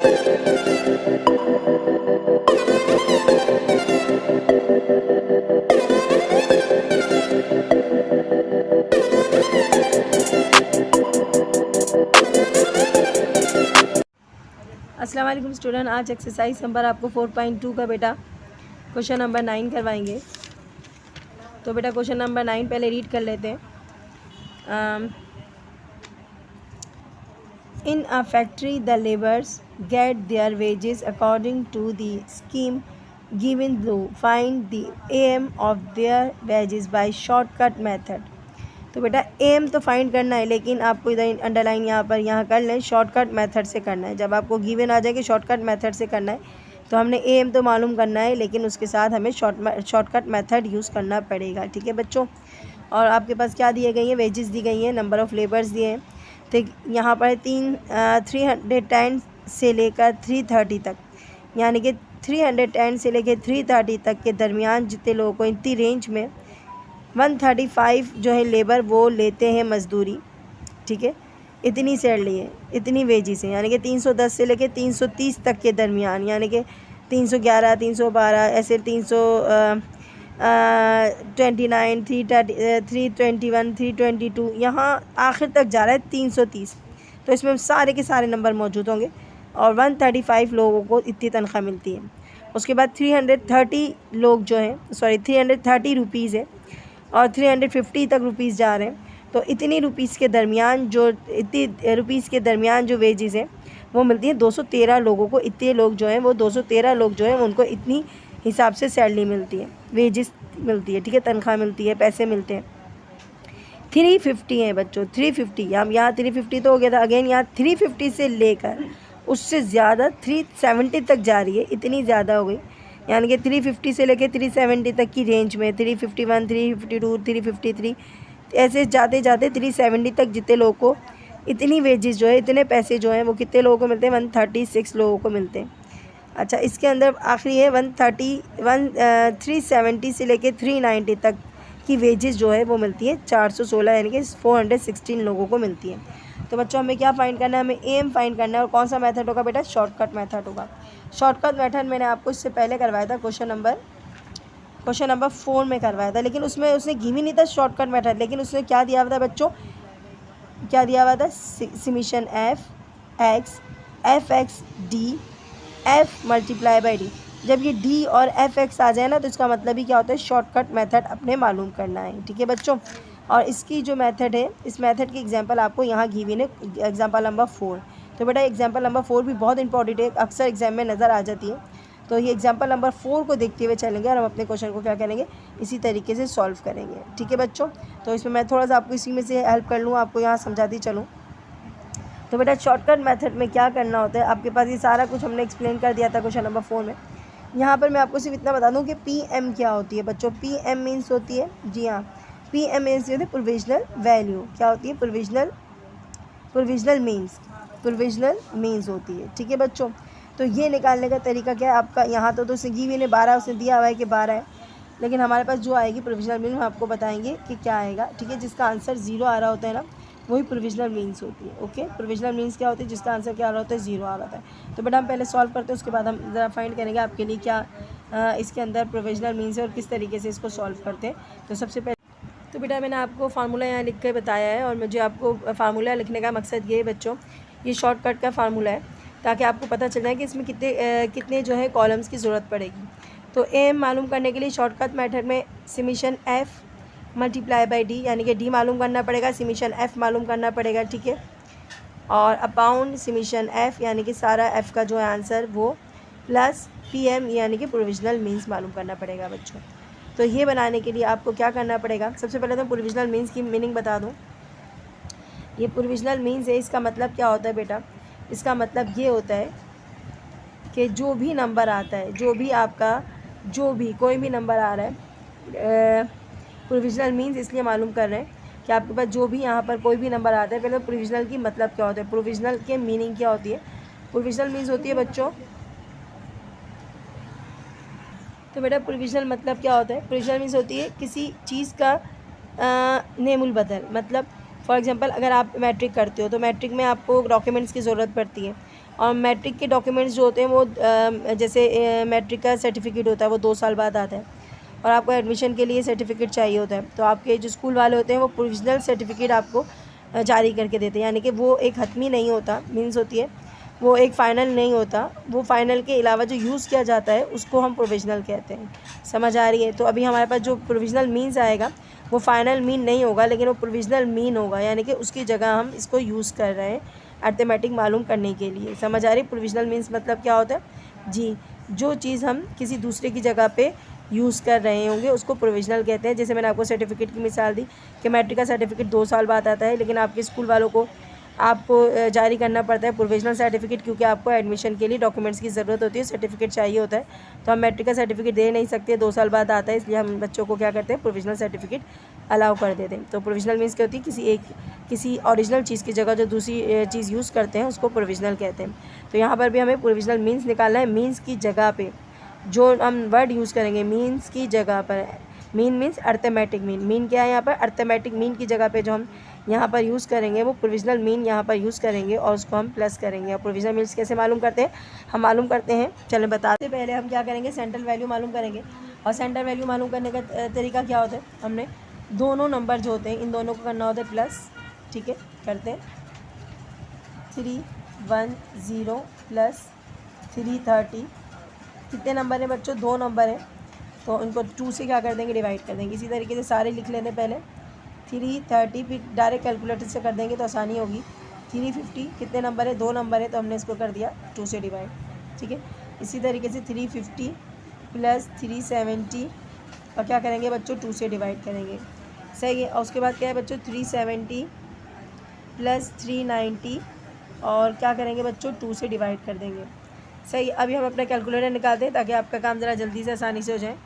अस्सलाम वालेकुम स्टूडेंट, आज एक्सरसाइज नंबर आपको 4.2 का बेटा क्वेश्चन नंबर 9 करवाएंगे। तो बेटा क्वेश्चन नंबर 9 पहले रीड कर लेते हैं। In a factory the labours get their wages according to the scheme given below, find the M of their wages by shortcut method. तो बेटा एम तो फाइंड करना है, लेकिन आपको इधर अंडरलाइन यहाँ कर लें, शॉर्टकट मेथड से करना है। जब आपको गिवन आ जाए कि शॉर्टकट मेथड से करना है तो हमने एम तो मालूम करना है, लेकिन उसके साथ हमें शॉर्टकट मेथड यूज़ करना पड़ेगा। ठीक है बच्चों। और आपके पास क्या दिए गई हैं, वेजेस दी गई हैं, नंबर ऑफ़ लेबर्स दिए हैं। तो यहाँ पर 310 से लेकर 330 तक, यानी कि 310 से लेकर 330 तक के दरमियान जितने लोगों को इतनी रेंज में 135 जो है लेबर वो लेते हैं मज़दूरी। ठीक है, इतनी सैलरी है, इतनी वेजेस हैं, यानी कि 310 से लेकर 330 तक के दरमियान, यानी कि 311, 312 ऐसे 329, 321, 322 यहाँ आखिर तक जा रहा है 330। तो इसमें सारे के सारे नंबर मौजूद होंगे और 135 लोगों को इतनी तनख्वाह मिलती है। उसके बाद 330 लोग जो हैं, 330 रुपीज़ है और 350 तक रुपीज़ जा रहे हैं। तो इतनी रुपीज़ के दरमियान जो वेजेस हैं वो मिलती है 213 लोगों को। इतने लोग जो हैं वो 213 लोग जो हैं उनको इतनी हिसाब से सैलरी मिलती है, वेजेस मिलती है। ठीक है, तनख्वाह मिलती है, पैसे मिलते हैं। 350 हैं बच्चों, 350। हम यहाँ 350 तो हो गया था, अगेन यहाँ 350 से लेकर उससे ज़्यादा 370 तक जा रही है, इतनी ज़्यादा हो गई। यानी कि 350 से लेकर 370 तक की रेंज में 351, 352, 353 ऐसे जाते जाते 370 तक जितने लोगों को इतनी वेजेस जो है, इतने पैसे जो हैं वो कितने लोगों को मिलते हैं, 136 लोगों को मिलते हैं। अच्छा, इसके अंदर आखिरी है 370 से लेकर 390 तक की वेजेस जो है वो मिलती है 416, यानी कि 416 लोगों को मिलती है। तो बच्चों हमें क्या फ़ाइंड करना है, हमें एम फाइंड करना है। और कौन सा मेथड होगा बेटा, शॉर्टकट मेथड होगा। शॉर्टकट मेथड मैंने आपको इससे पहले करवाया था, क्वेश्चन नंबर 4 में करवाया था, लेकिन उसमें उसने गिव ही नहीं था शॉर्टकट मेथड। लेकिन उसने क्या दिया हुआ था बच्चों, क्या दिया हुआ था, summation F x F x D F multiply by D. जब ये डी और एफ एक्स आ जाए ना तो इसका मतलब ही क्या होता है, शॉर्टकट मेथड अपने मालूम करना है। ठीक है बच्चों। और इसकी जो मेथड है, इस मेथड की एग्जांपल आपको यहाँ गिवन है, एग्जांपल नंबर 4। तो बेटा एग्जांपल नंबर 4 भी बहुत इंपॉर्टेंट है, अक्सर एग्जाम में नज़र आ जाती है। तो ये एग्जांपल नंबर 4 को देखते हुए चलेंगे और हम अपने क्वेश्चन को क्या करेंगे, इसी तरीके से सॉल्व करेंगे। ठीक है बच्चों। तो इसमें मैं थोड़ा सा आपको इसी में से हेल्प कर लूँ, आपको यहाँ समझाती चलूँ। तो बेटा शॉर्टकट मेथड में क्या करना होता है, आपके पास ये सारा कुछ हमने एक्सप्लेन कर दिया था क्वेश्चन नंबर 4 में। यहाँ पर मैं आपको सिर्फ इतना बता दूँ कि PM क्या होती है बच्चों। PM मीन्स होती है, जी हाँ, PM मीन्स होती है प्रोविजनल वैल्यू। क्या होती है, प्रोविजनल मीन्स होती है। ठीक है बच्चों। तो ये निकालने का तरीका क्या है आपका, यहाँ तो उसने गिवन है 12, उसने दिया हुआ है कि 12 है, लेकिन हमारे पास जो आएगी प्रोविजनल मीन हम आपको बताएंगे कि क्या आएगा। ठीक है, जिसका आंसर 0 आ रहा होता है ना, वही प्रोविजनल मीन्स होती है। ओके, प्रोविजनल मीन्स क्या होती है, जिसका आंसर क्या आ रहा होता है, 0 आ रहा है। तो बेटा हम पहले सॉल्व करते हैं, उसके बाद हम ज़रा फाइंड करेंगे आपके लिए क्या इसके अंदर प्रोविजनल मीन्स है और किस तरीके से इसको सॉल्व करते हैं। तो सबसे पहले तो बेटा मैंने आपको फार्मूला यहाँ लिख कर बताया है, और मुझे आपको फार्मूला लिखने का मकसद ये है बच्चों, ये शॉर्टकट का फार्मूला है, ताकि आपको पता चल जाए कि इसमें कितने जो है कॉलम्स की ज़रूरत पड़ेगी। तो एम मालूम करने के लिए शॉर्टकट मेथड में summation F multiply by D, यानी कि डी मालूम करना पड़ेगा, समेशन एफ़ मालूम करना पड़ेगा। ठीक है, और अपाउंड समेशन एफ़, यानी कि सारा एफ़ का जो है आंसर वो, प्लस PM यानी कि प्रोविजनल मीन्स मालूम करना पड़ेगा बच्चों। तो ये बनाने के लिए आपको क्या करना पड़ेगा, सबसे पहले तो प्रोविजनल मीन्स की मीनिंग बता दूँ। ये प्रोविजनल मीन्स है, इसका मतलब क्या होता है बेटा, इसका मतलब ये होता है कि जो भी नंबर आता है, जो भी कोई भी नंबर आ रहा है, प्रोविजनल मीन्स इसलिए मालूम कर रहे हैं कि आपके पास जो भी यहाँ पर कोई भी नंबर आता है, पहले प्रोविजनल की मतलब क्या होता है, प्रोविजनल के मीनिंग क्या होती है। प्रोविजनल मीन्स होती है बच्चों, तो बेटा प्रोविजनल मतलब क्या होता है, प्रोविजनल मीन्स होती है किसी चीज़ का नेमुल बदल। मतलब फॉर एग्जांपल अगर आप मैट्रिक करते हो तो मैट्रिक में आपको डॉक्यूमेंट्स की ज़रूरत पड़ती है। और मैट्रिक के डॉक्यूमेंट्स जो होते हैं वो जैसे मैट्रिक का सर्टिफिकेट होता है वो 2 साल बाद आता है, और आपको एडमिशन के लिए सर्टिफिकेट चाहिए होता है, तो आपके जो स्कूल वाले होते हैं वो प्रोविजनल सर्टिफिकेट आपको जारी करके देते हैं, यानी कि वो एक हतमी नहीं होता, मीन्स होती है वो एक फ़ाइनल नहीं होता, वो फ़ाइनल के अलावा जो यूज़ किया जाता है उसको हम प्रोविजनल कहते हैं। समझ आ रही है? तो अभी हमारे पास जो प्रोविजनल मीन्स आएगा वो फ़ाइनल मीन नहीं होगा, लेकिन वो प्रोविजनल मीन होगा, यानी कि उसकी जगह हम इसको यूज़ कर रहे हैं अर्थमेटिक मालूम करने के लिए। समझ आ रही? प्रोविजनल मीन्स मतलब क्या होता है जी, जो चीज़ हम किसी दूसरे की जगह पे यूज़ कर रहे होंगे उसको प्रोविजनल कहते हैं। जैसे मैंने आपको सर्टिफिकेट की मिसाल दी कि मैट्रिक का सर्टिफिकेट 2 साल बाद आता है, लेकिन आपके स्कूल वालों को आपको जारी करना पड़ता है प्रोविजनल सर्टिफिकेट, क्योंकि आपको एडमिशन के लिए डॉक्यूमेंट्स की ज़रूरत होती है, सर्टिफिकेट चाहिए होता है। तो हम मैट्रिक का सर्टिफिकेट दे नहीं सकते, 2 साल बाद आता है, इसलिए हम बच्चों को क्या करते हैं, प्रोविजनल सर्टिफिकेट अलाउ कर देते हैं। तो प्रोविजनल मीन्स क्या होती है, किसी ओरिजिनल चीज़ की जगह जो दूसरी चीज़ यूज़ करते हैं उसको प्रोविजनल कहते हैं। तो यहाँ पर भी हमें प्रोविजनल मीन्स निकालना है। मीन्स की जगह पे जो हम वर्ड यूज़ करेंगे, मीन्स की जगह पर, mean means arithmetic mean, mean क्या है यहाँ पर, अर्थमेटिक मीन की जगह पे जो हम यहाँ पर यूज़ करेंगे वो प्रोविजनल मीन यहाँ पर यूज़ करेंगे और उसको हम प्लस करेंगे। और प्रोविजनल मीन्स कैसे मालूम करते हैं, हम मालूम करते हैं, चलें बताते पहले हम क्या करेंगे, सेंट्रल वैल्यू मालूम करेंगे। और सेंट्रल वैल्यू मालूम करने का तरीका क्या होता है, हमने दोनों नंबर जो होते हैं इन दोनों को करना होता है प्लस। ठीक है, करते हैं 310 प्लस 330, कितने नंबर हैं बच्चों, 2 नंबर हैं, तो उनको 2 से क्या कर देंगे, डिवाइड कर देंगे। इसी तरीके से सारे लिख लेते हैं पहले 330, फिर डायरेक्ट कैलकुलेटर से कर देंगे तो आसानी होगी। 350 कितने नंबर है, 2 नंबर है, तो हमने इसको कर दिया 2 से डिवाइड। ठीक है, इसी तरीके से 350 प्लस 370 और क्या करेंगे बच्चों, 2 से डिवाइड करेंगे। सही है। और उसके बाद क्या है बच्चों, 370 प्लस 390 और क्या करेंगे बच्चों, 2 से डिवाइड कर देंगे। सही। अभी हम अपना कैलकुलेटर निकालते हैं ताकि आपका काम ज़रा जल्दी से आसानी से हो जाए।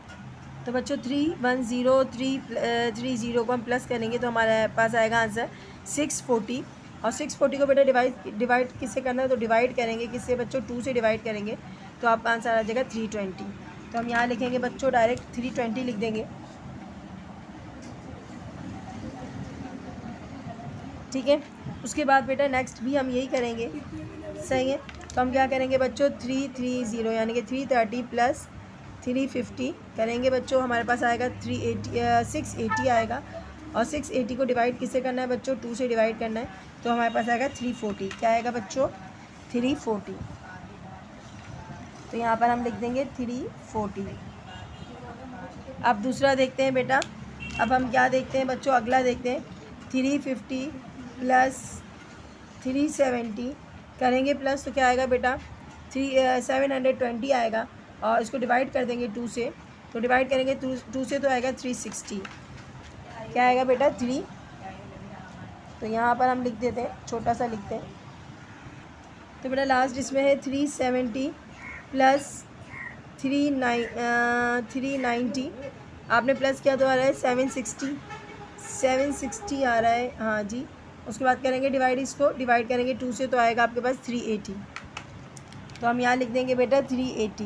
तो बच्चों 310 को हम प्लस करेंगे तो हमारे पास आएगा आंसर 640। और 640 को बेटा डिवाइड किससे करना है, तो डिवाइड करेंगे किससे बच्चों, 2 से डिवाइड करेंगे, तो आपका आंसर आ जाएगा 320। तो हम यहाँ लिखेंगे बच्चों डायरेक्ट 320 लिख देंगे। ठीक है, उसके बाद बेटा नेक्स्ट भी हम यही करेंगे। सही है। तो हम क्या करेंगे बच्चों, 330 यानी कि 330 प्लस 350 करेंगे बच्चों, हमारे पास आएगा 680 आएगा। और 680 को डिवाइड किससे करना है बच्चों, 2 से डिवाइड करना है, तो हमारे पास आएगा 340। क्या आएगा बच्चों, 340। तो यहाँ पर हम लिख देंगे 340। अब दूसरा देखते हैं बेटा, अब हम क्या देखते हैं बच्चों, अगला देखते हैं 350 प्लस 370 करेंगे प्लस, तो क्या आएगा बेटा, 720 आएगा। और इसको डिवाइड कर देंगे 2 से, तो डिवाइड करेंगे 2 से तो आएगा 360। क्या आएगा बेटा, 3। तो यहाँ पर हम लिख देते हैं, छोटा सा लिखते हैं। तो बेटा लास्ट इसमें है 370 प्लस 390, आपने प्लस किया तो आ रहा है 760 आ रहा है, हाँ जी। उसके बाद करेंगे डिवाइड, इसको डिवाइड करेंगे 2 से तो आएगा आपके पास 380। तो हम यहाँ लिख देंगे बेटा 380।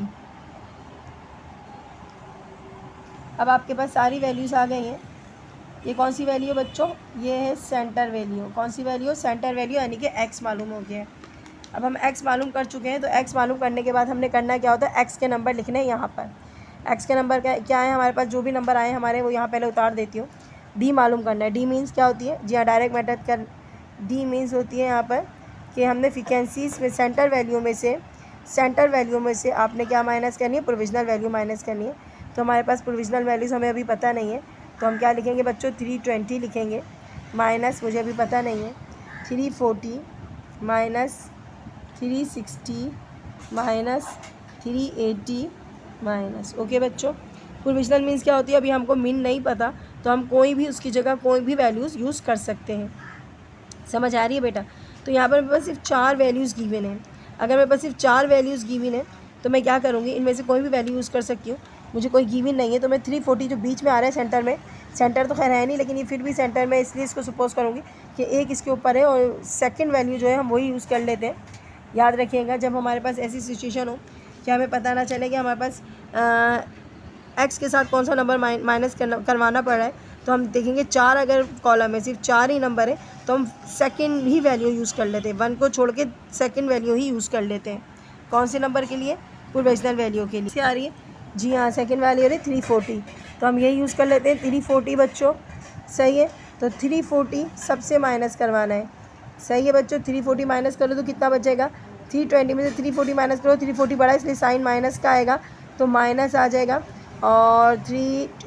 अब आपके पास सारी वैल्यूज़ आ गई हैं। ये कौन सी वैल्यू है बच्चों, ये है सेंटर वैल्यू। कौन सी वैल्यू, सेंटर वैल्यू, यानी कि एक्स मालूम हो गया है। अब हम एक्स मालूम कर चुके हैं, तो एक्स मालूम करने के बाद हमने करना क्या होता है, एक्स के नंबर लिखने हैं यहाँ पर। एक्स के नंबर क्या है हमारे पास, जो भी नंबर आए हमारे वो यहाँ पहले उतार देती हूँ। डी मालूम करना है। डी मीन्स क्या होती है, जी हाँ, डायरेक्ट मेथड कर। डी मीन्स होती है यहाँ पर कि हमने फ्रीक्वेंसीज में सेंटर वैल्यू में से आपने क्या माइनस करनी है, प्रोविजनल वैल्यू माइनस करनी है। तो हमारे पास प्रोविजनल वैल्यूज़ हमें अभी पता नहीं है, तो हम क्या लिखेंगे बच्चों, 320 लिखेंगे माइनस, मुझे अभी पता नहीं है, 340 माइनस 360 माइनस 380 माइनस। ओके बच्चों, प्रोविजनल मीन्स क्या होती है, अभी हमको मीन नहीं पता, तो हम कोई भी उसकी जगह कोई भी वैल्यूज़ यूज़ कर सकते हैं। समझ आ रही है बेटा। तो यहाँ पर मेरे पास सिर्फ 4 वैल्यूज़ गिवन हैं। अगर मेरे पास सिर्फ 4 वैल्यूज़ गिवन है तो मैं क्या करूँगी, इनमें से कोई भी वैल्यू यूज़ कर सकती हूँ। मुझे कोई गिवन नहीं है, तो मैं 340 जो बीच में आ रहा है सेंटर में, सेंटर तो खैर है नहीं, लेकिन ये फिर भी सेंटर में, इसलिए इसको सपोज़ करूँगी कि एक इसके ऊपर है और सेकंड वैल्यू जो है हम वही यूज़ कर लेते हैं। याद रखिएगा, जब हमारे पास ऐसी सिचुएशन हो कि हमें पता ना चले कि हमारे पास एक्स के साथ कौन सा नंबर माइनस करवाना पड़ रहा है, तो हम देखेंगे 4 अगर कॉलम में सिर्फ 4 ही नंबर है तो हम सेकंड ही वैल्यू यूज़ कर लेते हैं, 1 को छोड़ के सेकंड वैल्यू ही यूज़ कर लेते हैं। कौन से नंबर के लिए? प्रोविजनल वैल्यू के लिए। आ रही है जी हाँ, सेकंड वैल्यू आ रही है 340, तो हम यही यूज़ कर लेते हैं 340 बच्चों। सही है, तो 340 सबसे माइनस करवाना है। सही है बच्चों, 340 माइनस करो तो कितना बचेगा? 320 में से 340 माइनस करो, 340 बड़ा इसलिए साइन माइनस का आएगा, तो माइनस आ जाएगा और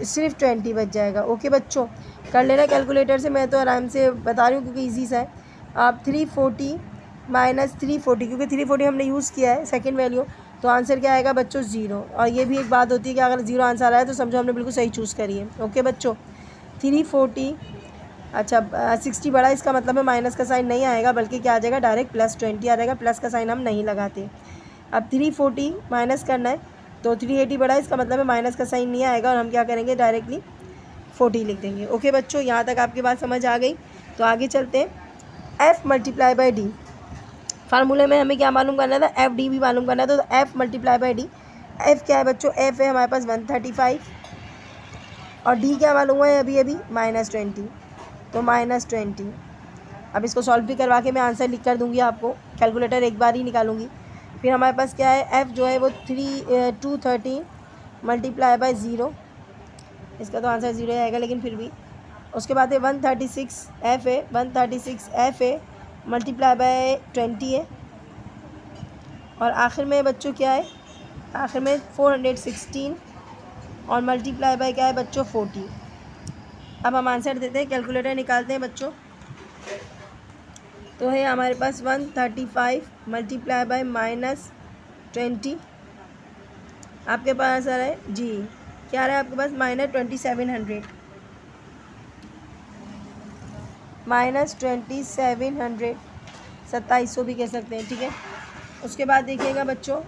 सिर्फ 20 बच जाएगा। ओके बच्चों, कर लेना कैलकुलेटर से, मैं तो आराम से बता रही हूँ क्योंकि ईजी सा है। आप 340 माइनस 340, क्योंकि 340 हमने यूज़ किया है सेकेंड वैल्यू, तो आंसर क्या आएगा बच्चों? 0। और ये भी एक बात होती है कि अगर 0 आंसर आया तो समझो हमने बिल्कुल सही चूज़ करी है। ओके बच्चों, 340 अच्छा 60 बड़ा, इसका मतलब है माइनस का साइन नहीं आएगा, बल्कि क्या आ जाएगा? डायरेक्ट +20 आ जाएगा, प्लस का साइन हम नहीं लगाते। अब 340 माइनस करना है तो 380 बड़ा, इसका मतलब है माइनस का साइन नहीं आएगा और हम क्या करेंगे? डायरेक्टली 40 लिख देंगे। ओके बच्चों, यहाँ तक आपकी बात समझ आ गई? तो आगे चलते हैं। F मल्टीप्लाई बाई डी, फार्मूले में हमें क्या मालूम करना था? FD भी मालूम करना था, तो F multiply by D. F क्या है बच्चों? F है हमारे पास 135 और D क्या मालूम है अभी -20, तो -20। अब इसको सॉल्व भी करवा के मैं आंसर लिख कर दूंगी आपको, कैलकुलेटर एक बार ही निकालूंगी। फिर हमारे पास क्या है? F जो है वो 230 मल्टीप्लाई बाई 0, इसका तो आंसर 0 आएगा, लेकिन फिर भी। उसके बाद है 136 F है, 136 F है मल्टीप्लाई बाय 20 है, और आखिर में बच्चों क्या है? आखिर में 416 और मल्टीप्लाई बाय क्या है बच्चों? 40। अब हम आंसर देते हैं, कैलकुलेटर निकालते हैं बच्चों। तो है हमारे पास 135 मल्टीप्लाई बाय -20, आपके पास आ रहा है जी, क्या आ रहा है आपके पास? -2700, -2700, 2700 भी कह सकते हैं, ठीक है। उसके बाद देखिएगा बच्चों,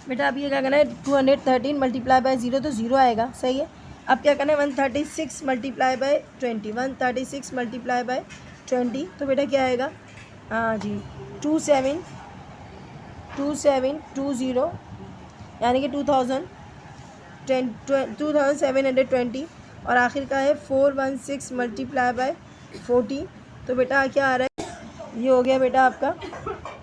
बेटा अब ये क्या करना है? 213 मल्टीप्लाई बाय 0, तो 0 आएगा। सही है, अब क्या करना है? 136 मल्टीप्लाई बाय 20, 136 मल्टीप्लाई बाय 20, तो बेटा क्या आएगा? हाँ जी, 2720, यानी कि 2720, और आखिर का है 416 मल्टीप्लाई बाय 40, तो बेटा क्या आ रहा है? ये हो गया बेटा आपका।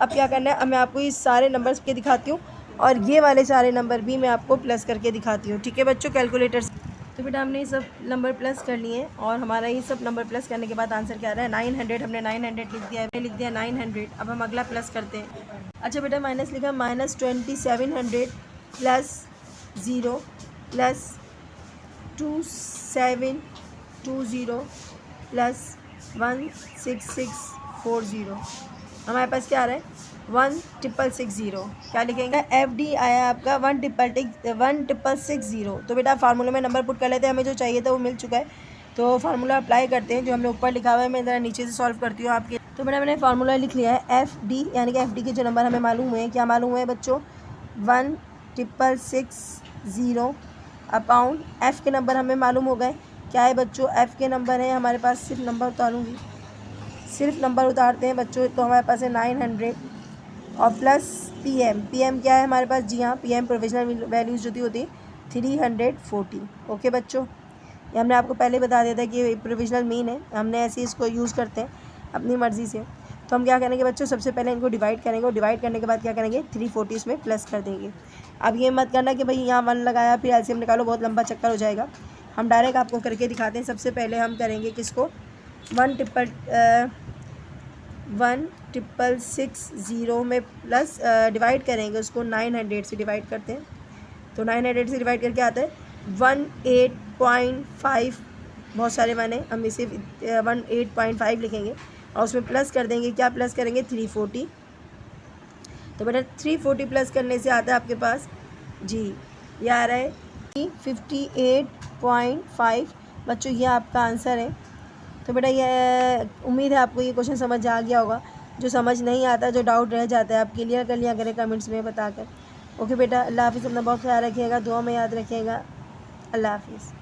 अब क्या करना है? अब मैं आपको ये सारे नंबर्स के दिखाती हूँ और ये वाले सारे नंबर भी मैं आपको प्लस करके दिखाती हूँ, ठीक है बच्चों, कैलकुलेटर से। तो बेटा हमने ये सब नंबर प्लस कर लिए हैं और हमारा ये सब नंबर प्लस करने के बाद आंसर क्या आ रहा है? 900। हमने 900 लिख दिया है, लिख दिया 900। अब हम अगला प्लस करते हैं। अच्छा बेटा, माइनस लिखा, -2700 प्लस 0 प्लस 2720 प्लस 16640, हमारे पास क्या आ रहा है? 1660। क्या लिखेंगे? FD आया आपका 1660। तो बेटा फार्मूले में नंबर पुट कर लेते हैं, हमें जो चाहिए था वो मिल चुका है, तो फार्मूला अप्लाई करते हैं। जो हमने ऊपर लिखा हुआ है मैं ज़रा नीचे से सॉल्व करती हूँ आपके। तो बेटा मैंने फार्मूला लिख लिया है, FD, यानी कि FD के जो नंबर हमें मालूम हुए हैं, क्या मालूम है बच्चों? 1660 अपॉन F के नंबर हमें मालूम हो गए। क्या है बच्चों? F के नंबर है हमारे पास, सिर्फ नंबर उतारूँगी, सिर्फ नंबर उतारते हैं बच्चों, तो हमारे पास है 900 और प्लस PM क्या है हमारे पास? जी हाँ, PM प्रोविजनल वैल्यूज़ जो होती है 340। ओके बच्चों, ये हमने आपको पहले बता दिया था कि ये प्रोविजनल मीन है, हमने ऐसे इसको यूज़ करते हैं अपनी मर्ज़ी से। तो हम क्या करेंगे बच्चों? सबसे पहले इनको डिवाइड करेंगे और डिवाइड करने के बाद क्या करेंगे? 340 इसमें प्लस कर देंगे। अब ये मत करना कि भाई यहाँ 1 लगाया फिर LCM निकालो, बहुत लंबा चक्कर हो जाएगा। हम डायरेक्ट आपको करके दिखाते हैं। सबसे पहले हम करेंगे किसको? 1660 में प्लस डिवाइड करेंगे उसको 900 से डिवाइड करते हैं, तो 900 से डिवाइड करके आता है 18.5, बहुत सारे माने, हम इसे 18.5 लिखेंगे और उसमें प्लस कर देंगे, क्या प्लस करेंगे? 340। तो बेटा 340 प्लस करने से आता है आपके पास जी, ये आ रहा है 58.5। बच्चों ये आपका आंसर है। तो बेटा ये उम्मीद है आपको ये क्वेश्चन समझ आ गया होगा। जो समझ नहीं आता, जो डाउट रह जाता है, आप क्लियर कर लिया करें कमेंट्स में बताकर। ओके बेटा, अल्लाह हाफ़िज़, अपना बहुत ख्याल रखिएगा, दुआ में याद रखिएगा। अल्लाह हाफ़िज़।